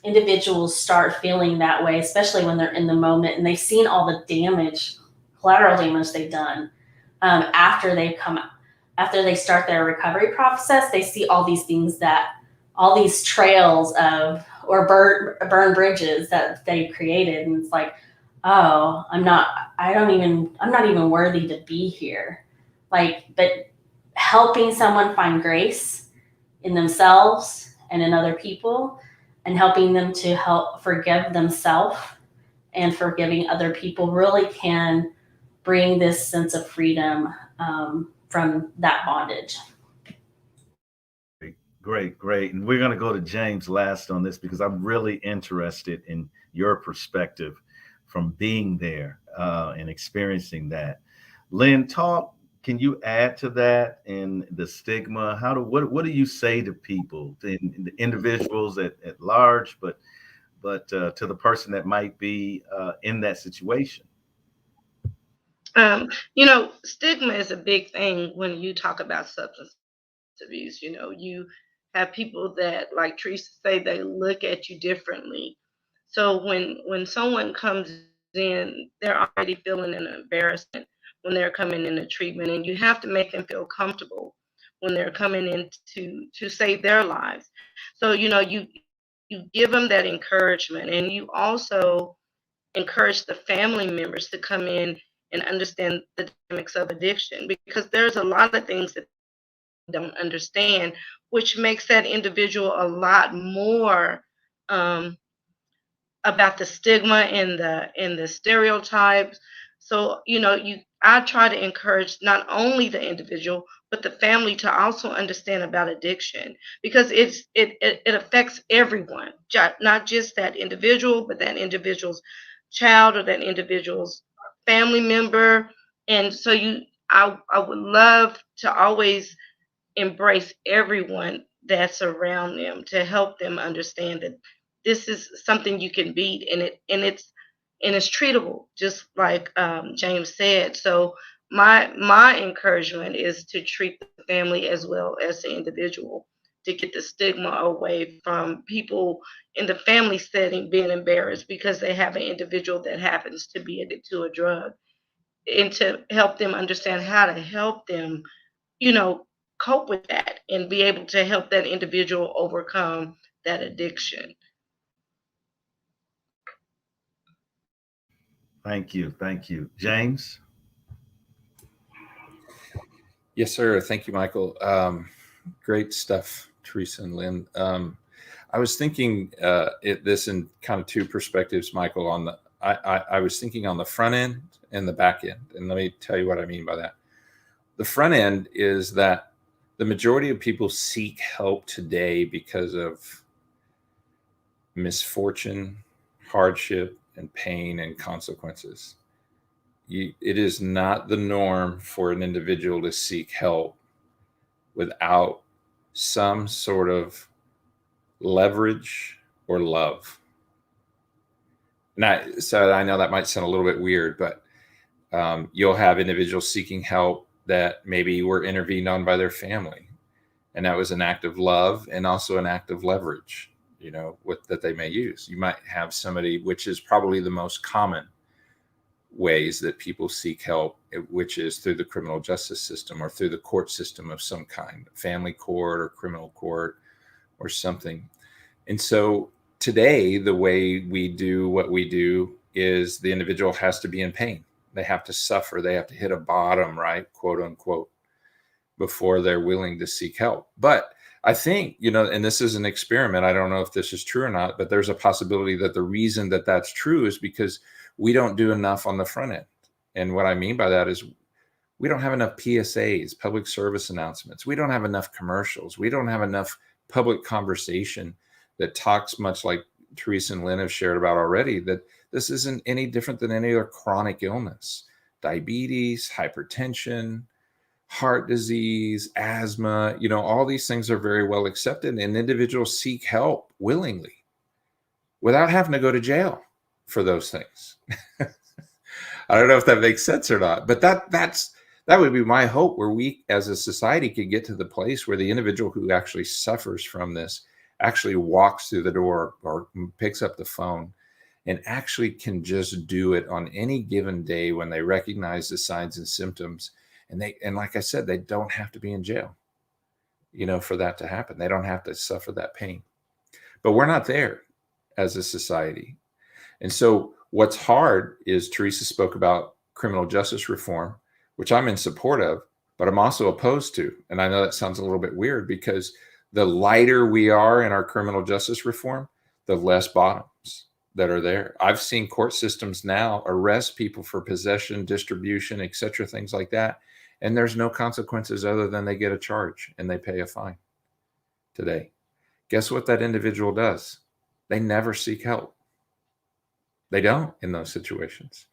individuals start feeling that way, especially when they're in the moment and they've seen all the damage, collateral damage they've done after they start their recovery process. They see all these things, all these trails of, or burn bridges that they created, and it's like, oh, I'm not even worthy to be here. Like, but helping someone find grace in themselves and in other people, and helping them to help forgive themselves and forgiving other people, really can bring this sense of freedom from that bondage. Great. And we're going to go to James last on this, because I'm really interested in your perspective from being there and experiencing that. Lynn, can you add to that, and the stigma? What do you say to people, to the individuals at large, but to the person that might be in that situation? Stigma is a big thing when you talk about substance abuse. You have people that, like Teresa say, they look at you differently. So when someone comes in, they're already feeling an embarrassment when they're coming into treatment, and you have to make them feel comfortable when they're coming in to save their lives. So you give them that encouragement, and you also encourage the family members to come in and understand the dynamics of addiction, because there's a lot of things that they don't understand, which makes that individual a lot more about the stigma and the stereotypes. So I try to encourage not only the individual but the family to also understand about addiction, because it affects everyone, not just that individual, but that individual's child or that individual's family member. And so I would love to always embrace everyone that's around them, to help them understand that this is something you can beat, and it's treatable, just like James said. So my encouragement is to treat the family as well as the individual, to get the stigma away from people in the family setting being embarrassed because they have an individual that happens to be addicted to a drug, and to help them understand how to help them, cope with that and be able to help that individual overcome that addiction. Thank you. James? Yes, sir. Thank you, Michael. Great stuff, Teresa and Lynn. I was thinking this in kind of two perspectives, Michael. I was thinking on the front end and the back end, and let me tell you what I mean by that. The front end is that the majority of people seek help today because of misfortune, hardship, and pain and consequences. It is not the norm for an individual to seek help without some sort of leverage or love. So I know that might sound a little bit weird, but you'll have individuals seeking help that maybe were intervened on by their family. And that was an act of love and also an act of leverage, that they may use. You might have somebody, which is probably the most common ways that people seek help, which is through the criminal justice system or through the court system of some kind, family court or criminal court or something. And so today, the way we do what we do is the individual has to be in pain. They have to suffer. They have to hit a bottom, right? Quote unquote, before they're willing to seek help. But I think, and this is an experiment. I don't know if this is true or not, but there's a possibility that the reason that that's true is because we don't do enough on the front end. And what I mean by that is we don't have enough PSAs, public service announcements. We don't have enough commercials. We don't have enough public conversation that talks much like Teresa and Lynn have shared about already, that this isn't any different than any other chronic illness. Diabetes, hypertension, heart disease, asthma, all these things are very well accepted, and individuals seek help willingly without having to go to jail for those things. I don't know if that makes sense or not, but that would be my hope, where we as a society could get to the place where the individual who actually suffers from this actually walks through the door or picks up the phone and actually can just do it on any given day when they recognize the signs and symptoms. And like I said, they don't have to be in jail, for that to happen. They don't have to suffer that pain. But we're not there as a society. And so what's hard is Teresa spoke about criminal justice reform, which I'm in support of, but I'm also opposed to. And I know that sounds a little bit weird, because the lighter we are in our criminal justice reform, the less bottoms that are there. I've seen court systems now arrest people for possession, distribution, etc., things like that. And there's no consequences other than they get a charge and they pay a fine today. Guess what that individual does? They never seek help. They don't in those situations.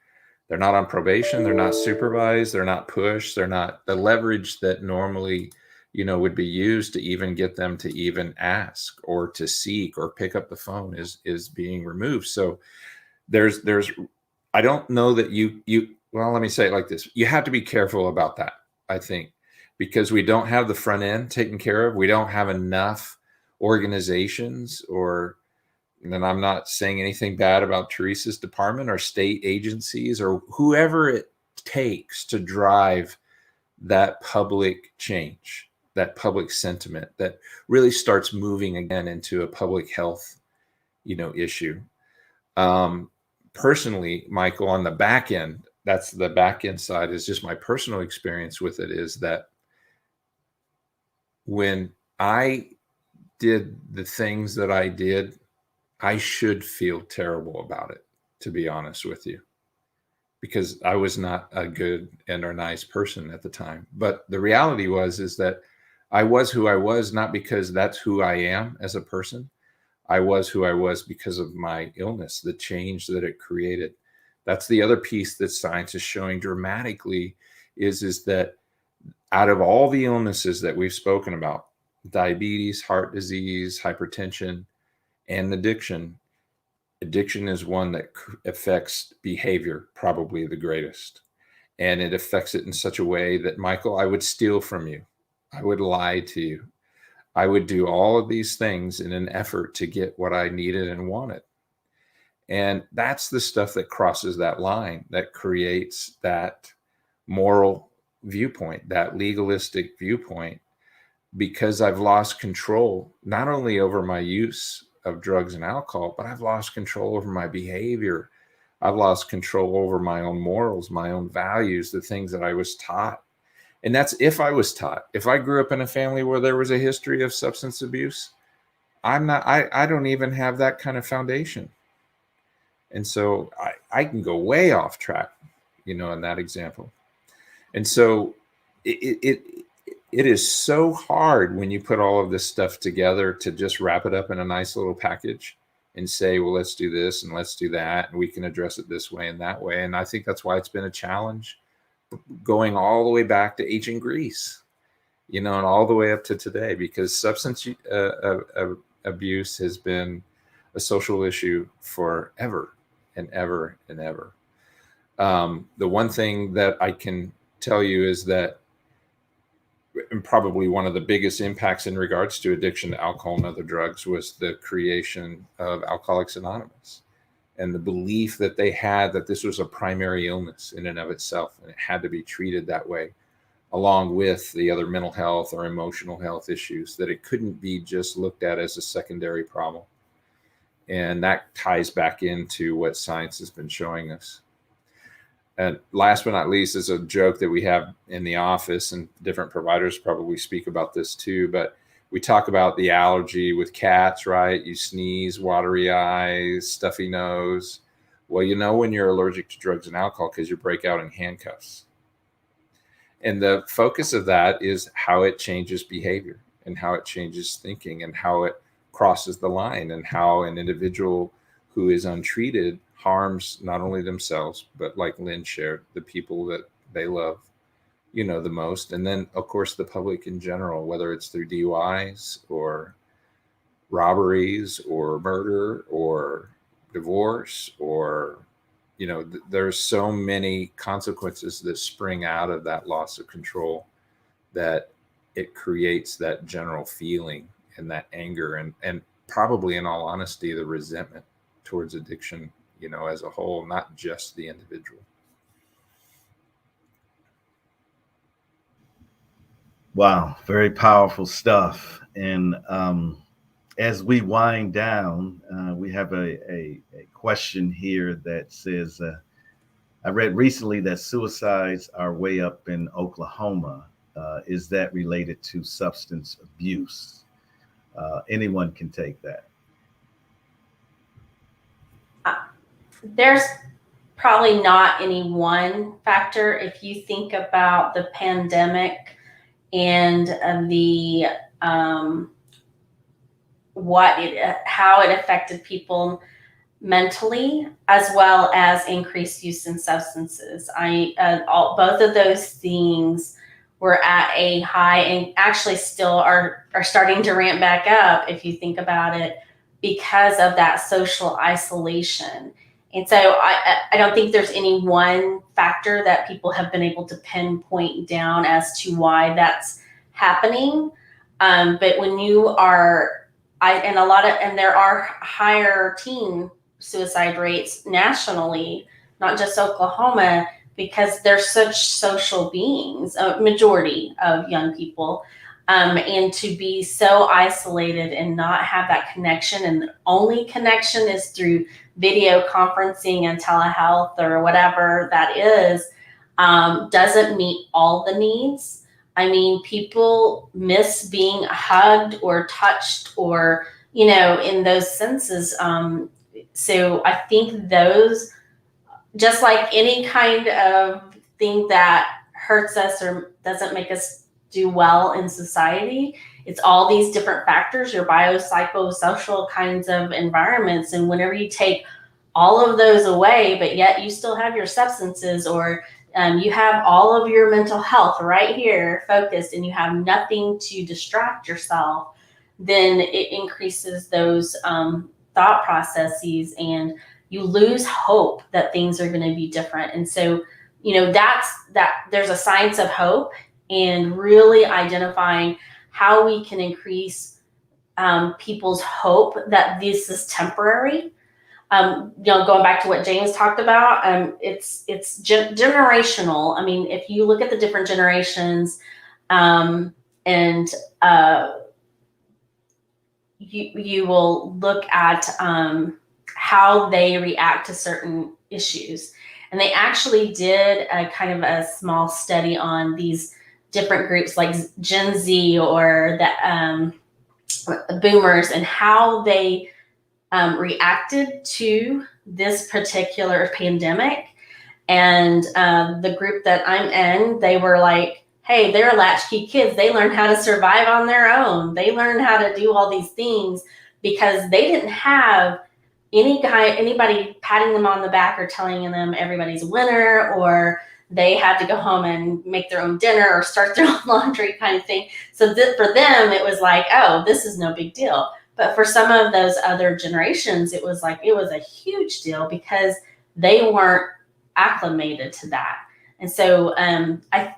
They're not on probation. They're not supervised. They're not pushed. They're not the leverage that normally, would be used to even get them to even ask or to seek or pick up the phone is being removed. So there's, I don't know that well, let me say it like this. You have to be careful about that, I think, because we don't have the front end taken care of. We don't have enough organizations and I'm not saying anything bad about Teresa's department or state agencies or whoever it takes to drive that public change, that public sentiment that really starts moving again into a public health, issue. Personally, Michael, on the back end, that's the back end side, is just my personal experience with it, is that when I did the things that I did, I should feel terrible about it, to be honest with you, because I was not a good and a nice person at the time. But the reality is that I was who I was, not because that's who I am as a person. I was who I was because of my illness, the change that it created. That's the other piece that science is showing dramatically is that out of all the illnesses that we've spoken about, diabetes, heart disease, hypertension, and addiction is one that affects behavior probably the greatest. And it affects it in such a way that, Michael, I would steal from you. I would lie to you. I would do all of these things in an effort to get what I needed and wanted. And that's the stuff that crosses that line, that creates that moral viewpoint, that legalistic viewpoint, because I've lost control, not only over my use of drugs and alcohol, but I've lost control over my behavior. I've lost control over my own morals, my own values, the things that I was taught. And that's if I was taught. If I grew up in a family where there was a history of substance abuse, I don't even have that kind of foundation. And so I can go way off track, in that example. And so it is so hard when you put all of this stuff together to just wrap it up in a nice little package and say, well, let's do this and let's do that, and we can address it this way and that way. And I think that's why it's been a challenge going all the way back to ancient Greece, and all the way up to today, because substance abuse has been a social issue forever and ever and ever. The one thing that I can tell you is that, and probably one of the biggest impacts in regards to addiction to alcohol and other drugs, was the creation of Alcoholics Anonymous, and the belief that they had that this was a primary illness in and of itself, and it had to be treated that way, along with the other mental health or emotional health issues, that it couldn't be just looked at as a secondary problem. And that ties back into what science has been showing us. And last but not least is a joke that we have in the office, and different providers probably speak about this too, but we talk about the allergy with cats, right? You sneeze, watery eyes, stuffy nose. Well, when you're allergic to drugs and alcohol, because you break out in handcuffs. And the focus of that is how it changes behavior and how it changes thinking and how it crosses the line, and how an individual who is untreated harms not only themselves, but, like Lynn shared, the people that they love, the most. And then, of course, the public in general, whether it's through DUIs or robberies or murder or divorce, or, there's so many consequences that spring out of that loss of control, that it creates that general feeling and that anger, and probably, in all honesty, the resentment towards addiction, as a whole, not just the individual. Wow, very powerful stuff. And as we wind down, we have a question here that says, I read recently that suicides are way up in Oklahoma. Is that related to substance abuse? Anyone can take that. There's probably not any one factor. If you think about the pandemic and the how it affected people mentally, as well as increased use in substances, both of those things were at a high, and actually still are starting to ramp back up, if you think about it, because of that social isolation. And so I don't think there's any one factor that people have been able to pinpoint down as to why that's happening. But when you are, and there are higher teen suicide rates nationally, not just Oklahoma, because they're such social beings, a majority of young people. And to be so isolated and not have that connection, and the only connection is through video conferencing and telehealth or whatever that is, doesn't meet all the needs. I mean, people miss being hugged or touched or, in those senses. So I think those, just like any kind of thing that hurts us or doesn't make us do well in society, it's all these different factors, your biopsychosocial kinds of environments. And whenever you take all of those away, but yet you still have your substances, or you have all of your mental health right here focused, and you have nothing to distract yourself, then it increases those thought processes, and you lose hope that things are going to be different. And so, there's a science of hope, and really identifying how we can increase people's hope that this is temporary. Going back to what James talked about, it's generational. I mean, if you look at the different generations, and you will look at how they react to certain issues. And they actually did a kind of a small study on these different groups like Gen Z or the boomers, and how they reacted to this particular pandemic. And the group that I'm in, they were like, hey, they're latchkey kids. They learned how to survive on their own. They learned how to do all these things because they didn't have anybody patting them on the back or telling them everybody's a winner, or they had to go home and make their own dinner or start their own laundry kind of thing. So for them, it was like, oh, this is no big deal. But for some of those other generations, it was a huge deal because they weren't acclimated to that. And so I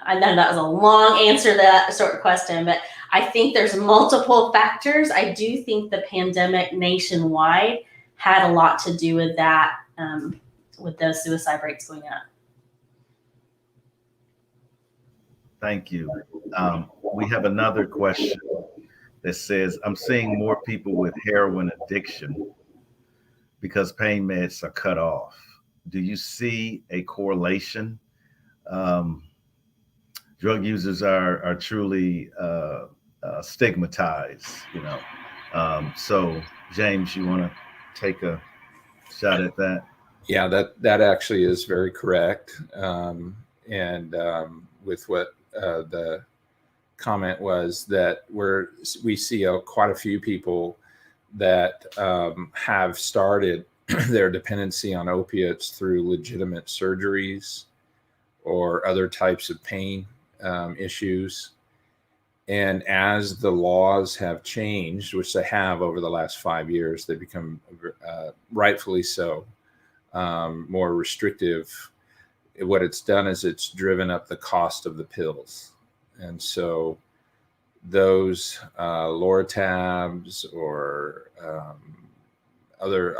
know that was a long answer to that sort of question, but I think there's multiple factors. I do think the pandemic nationwide had a lot to do with that, with those suicide rates going up. Thank you. We have another question that says, I'm seeing more people with heroin addiction because pain meds are cut off. Do you see a correlation? Drug users are truly stigmatized, so James, you want to take a shot at that? Yeah, that actually is very correct. And with what the comment was, that we see quite a few people that have started their dependency on opiates through legitimate surgeries or other types of pain issues. And as the laws have changed, which they have over the last 5 years, they become rightfully so more restrictive. What it's done is it's driven up the cost of the pills. And so those Loratabs or other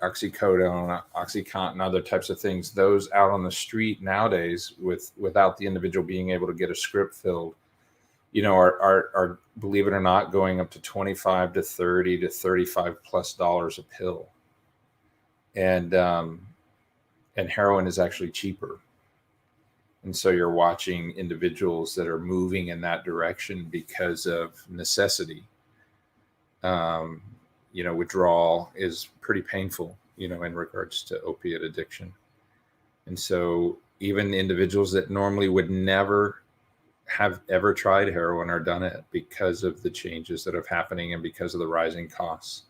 oxycodone, OxyContin, other types of things, those out on the street nowadays without the individual being able to get a script filled, are believe it or not, going up to $25 to $30 to $35+ a pill. And heroin is actually cheaper. And so you're watching individuals that are moving in that direction because of necessity. Withdrawal is pretty painful, in regards to opiate addiction. And so even individuals that normally would never have ever tried heroin or done it because of the changes that are happening and because of the rising costs,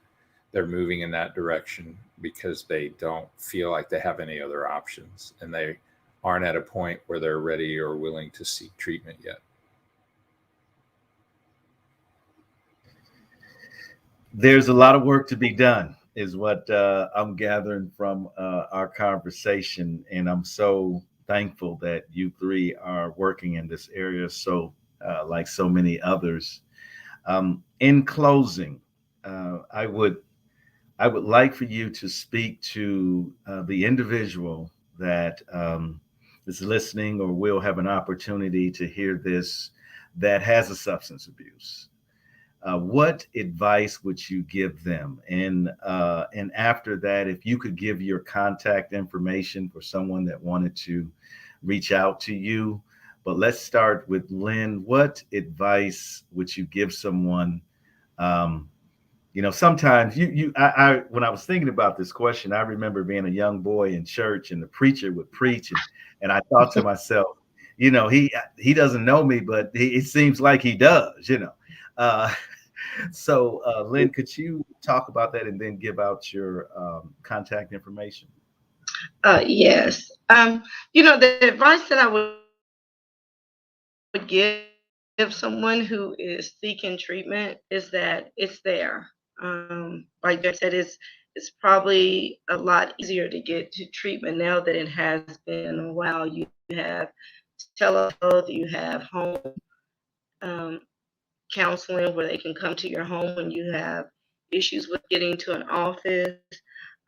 they're moving in that direction because they don't feel like they have any other options, and they aren't at a point where they're ready or willing to seek treatment yet. There's a lot of work to be done, is what I'm gathering from our conversation. And I'm so thankful that you three are working in this area, so like so many others. In closing, I would like for you to speak to the individual that is listening or will have an opportunity to hear this, that has a substance abuse. What advice would you give them? And after that, if you could give your contact information for someone that wanted to reach out to you. But let's start with Lynn. What advice would you give someone? Sometimes I when I was thinking about this question, I remember being a young boy in church and the preacher would preach, and I thought to myself, he doesn't know me, but it seems like he does, So, Lynn, could you talk about that and then give out your contact information? Yes. The advice that I would give someone who is seeking treatment is that it's there. Like Jack said, it's probably a lot easier to get to treatment now than it has been a while. You have telehealth, you have home counseling where they can come to your home when you have issues with getting to an office.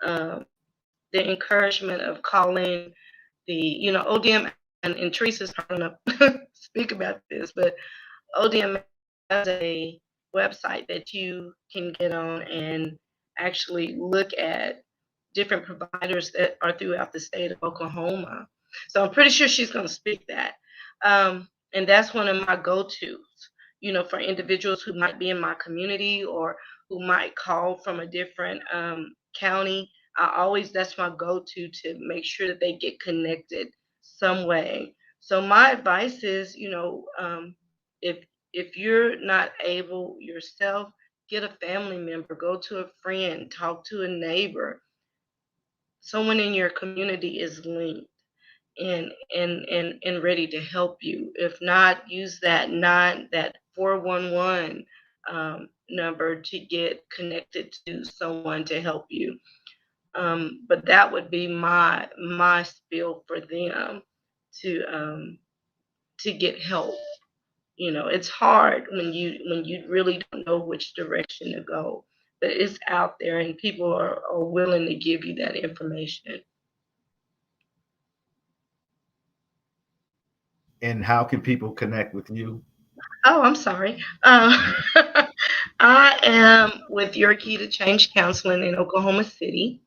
The encouragement of calling the, ODM, and Teresa's probably going to speak about this, but ODM has a website that you can get on and actually look at different providers that are throughout the state of Oklahoma. So I'm pretty sure she's going to speak that. And that's one of my go-tos, for individuals who might be in my community or who might call from a different county. That's my go-to to make sure that they get connected some way. So my advice is, if you're not able yourself, get a family member, go to a friend, talk to a neighbor. Someone in your community is linked and ready to help you. If not, use that 411 number to get connected to someone to help you. But that would be my spiel for them to get help. You know, it's hard when you really don't know which direction to go, but it's out there and people are willing to give you that information. And how can people connect with you? Oh, I'm sorry. I am with Your Key to Change Counseling in Oklahoma City.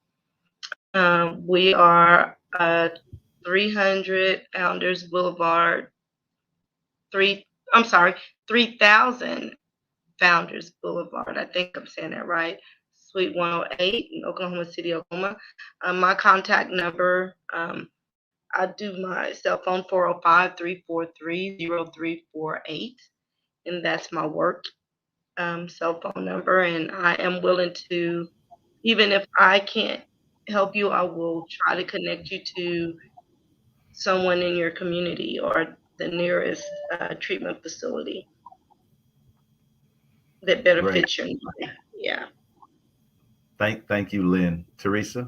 We are 300 Founders Boulevard, 3000 Founders Boulevard. I think I'm saying that right. Suite 108 in Oklahoma City, Oklahoma. My contact number, I do my cell phone 405-343-0348, and that's my work cell phone number. And I am willing to, even if I can't help you, I will try to connect you to someone in your community or the nearest treatment facility that better Great. fits your need. Yeah. Thank you, Lynn. Teresa?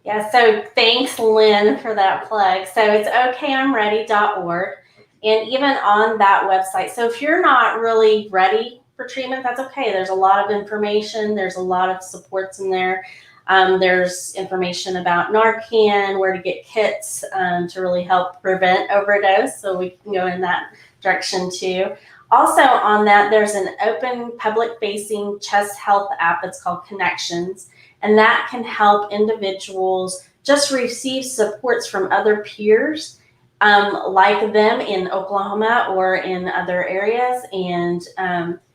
Yeah, so thanks, Lynn, for that plug. So it's okayimready.org. And even on that website, so if you're not really ready for treatment, that's okay. There's a lot of information. There's a lot of supports in there. There's information about Narcan, where to get kits to really help prevent overdose. So we can go in that direction too. Also on that, there's an open public-facing chest health app. It's called Connections. And that can help individuals just receive supports from other peers like them in Oklahoma or in other areas. And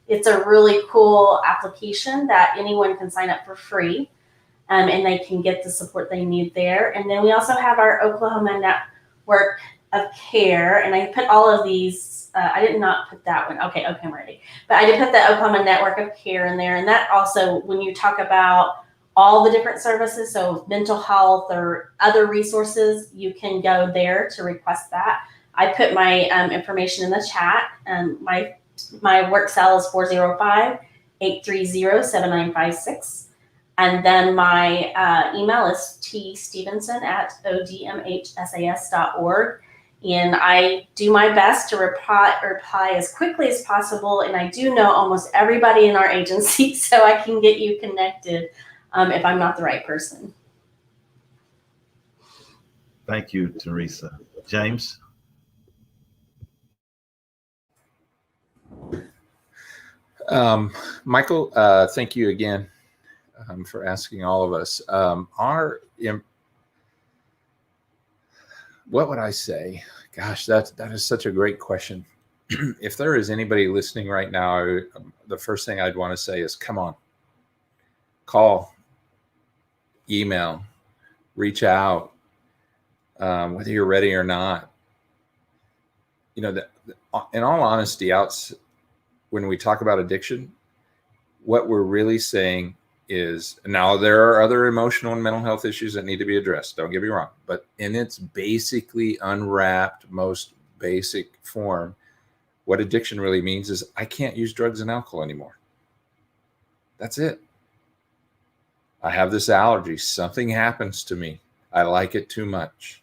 it's a really cool application that anyone can sign up for free, and they can get the support they need there. And then we also have our Oklahoma Network of Care. And I put all of these, I did not put that one. Okay, I'm ready. But I did put the Oklahoma Network of Care in there. And that also, when you talk about all the different services, so mental health or other resources, you can go there to request that. I put my information in the chat. My work cell is 405-830-7956. And then my email is tstephenson@odmhsas.org. And I do my best to reply as quickly as possible. And I do know almost everybody in our agency, so I can get you connected if I'm not the right person. Thank you, Teresa. James? Michael, thank you again for asking all of us. What would I say? Gosh, that is such a great question. If there is anybody listening right now, the first thing I'd want to say is, come on, call, email, reach out, whether you're ready or not. You know, in all honesty, when we talk about addiction, what we're really saying is, now there are other emotional and mental health issues that need to be addressed. Don't get me wrong, but in its basically unwrapped, most basic form, what addiction really means is I can't use drugs and alcohol anymore. That's it. I have this allergy. Something happens to me. I like it too much.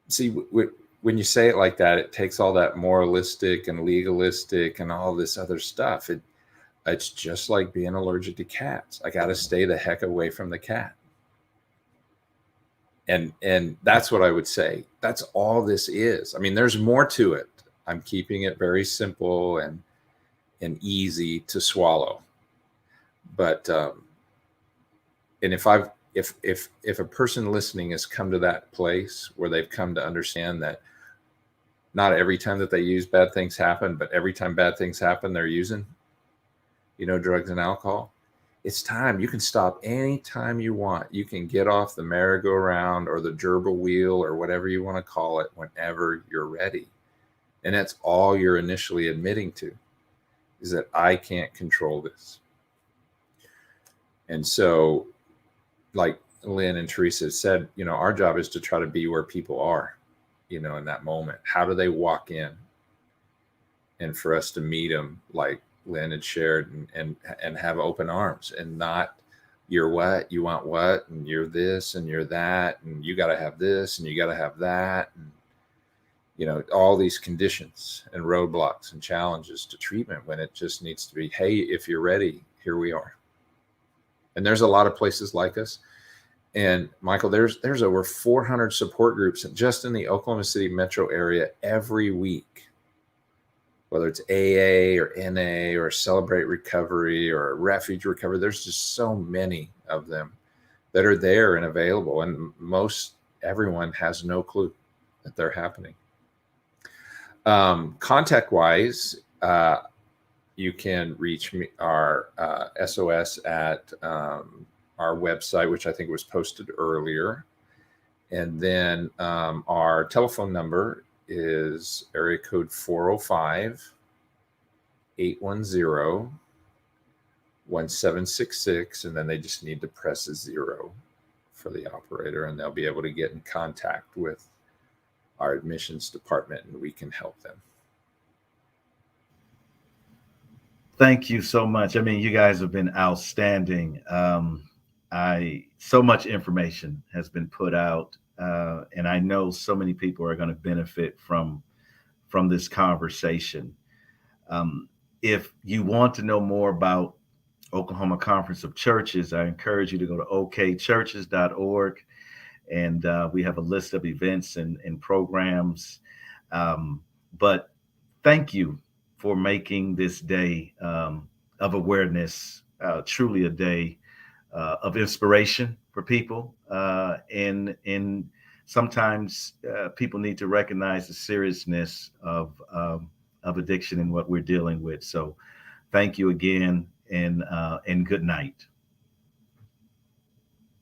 See, when you say it like that, it takes all that moralistic and legalistic and all this other stuff. It's just like being allergic to cats. I got to stay the heck away from the cat. And that's what I would say. That's all this is. I mean, there's more to it. I'm keeping it very simple and easy to swallow. But and if a person listening has come to that place where they've come to understand that not every time that they use, bad things happen, but every time bad things happen, they're using, drugs and alcohol. It's time. You can stop anytime you want. You can get off the merry-go-round or the gerbil wheel or whatever you want to call it whenever you're ready. And that's all you're initially admitting to. is that I can't control this. And so, like Lynn and Teresa said, our job is to try to be where people are, in that moment. How do they walk in? And for us to meet them, like Lynn had shared, and have open arms, and not, you're what, you want what, and you're this and you're that, and you got to have this and you got to have that, and all these conditions and roadblocks and challenges to treatment, when it just needs to be, hey, if you're ready, here we are. And there's a lot of places like us. And Michael, there's over 400 support groups just in the Oklahoma City metro area every week, whether it's AA or NA or Celebrate Recovery or Refuge Recovery. There's just so many of them that are there and available. And everyone has no clue that they're happening. Contact wise, you can reach me, our SOS at our website, which I think was posted earlier. And then our telephone number is area code 405-810-1766. And then they just need to press a 0 for the operator, and they'll be able to get in contact with our admissions department, and we can help them. Thank you so much. I mean, you guys have been outstanding. So much information has been put out, and I know so many people are going to benefit from this conversation. If you want to know more about Oklahoma Conference of Churches, I encourage you to go to okchurches.org, and we have a list of events and programs. But thank you for making this day of awareness truly a day of inspiration for people. And sometimes people need to recognize the seriousness of addiction and what we're dealing with. So thank you again, and good night.